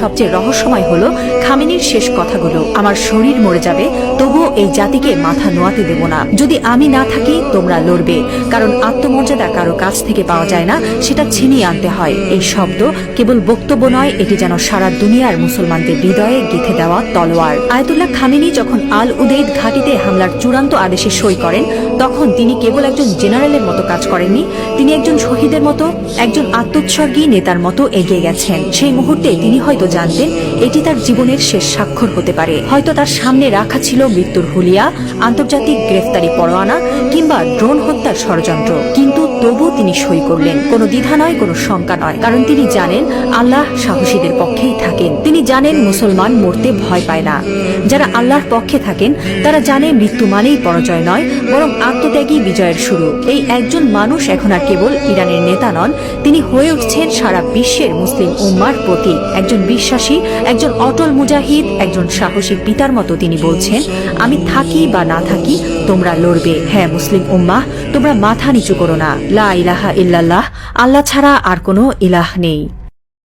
সবচেয়ে রহস্যময় হলো খামেনির শেষ কথাগুলো। আমার শরীর মরে যাবে, তবুও এই জাতিকে মাথা নোয়াতে দেব না। যদি আমি না থাকি তোমরা লড়বে, কারণ আত্মমর্যাদা কারো কাছ থেকে পাওয়া যায় না, সেটা ছিনিয়ে আনতে হয়। এই শব্দ কেবল বক্তব্য নয়, এটি যেন সারা দুনিয়ার মুসলমানদের হৃদয়ে গেঁথে দেওয়া তলোয়ার। আয়াতুল্লাহ খামেনি যখন আল উদেইদ ঘাঁটিতে হামলার চূড়ান্ত আদেশে সই করেন, তখন তিনি কেবল একজন জেনারেলের মতো কাজ করেননি, তিনি একজন শহীদের মতো, একজন আত্মোৎসর্গী নেতার মতো এগিয়ে গেছেন। সেই মুহূর্তে তিনি হয়তো জানতেন এটি তার জীবনের শেষ স্বাক্ষর হতে পারে। হয়তো তার সামনে রাখা ছিল মৃত্যুর হুলিয়া, আন্তর্জাতিক গ্রেফতারি পরোয়ানা কিংবা ড্রোন হত্যার ষড়যন্ত্র, কিন্তু তবু তিনি সই করলেন। কোনো দ্বিধা নয়, কোনো শঙ্কা নয়, কারণ তিনি জানেন আল্লাহ সাহসীদের পক্ষেই থাকেন। তিনি জানেন মুসলমান মরতে ভয় পায় না। যারা আল্লাহর পক্ষে থাকেন তারা জানে মৃত্যু মানেই পরাজয় নয়, বরং আত্মত্যাগী বিজয়ের শুরু। এই একজন মানুষ এখন আর কেবল ইরানের নেতা নন, তিনি হয়ে উঠছেন সারা বিশ্বের মুসলিম উম্মার প্রতীক। একজন বিশ্বাসী, একজন অটল মুজাহিদ, একজন সাহসী পিতার মতো তিনি বলছেন, আমি থাকি বা না থাকি তোমরা লড়বে। হ্যাঁ মুসলিম উম্মাহ, তোমরা মাথা নিচু করো না। লা ইলাহা ইল্লাল্লাহ, আল্লাহ ছাড়া আর কোনো ইলাহ নেই।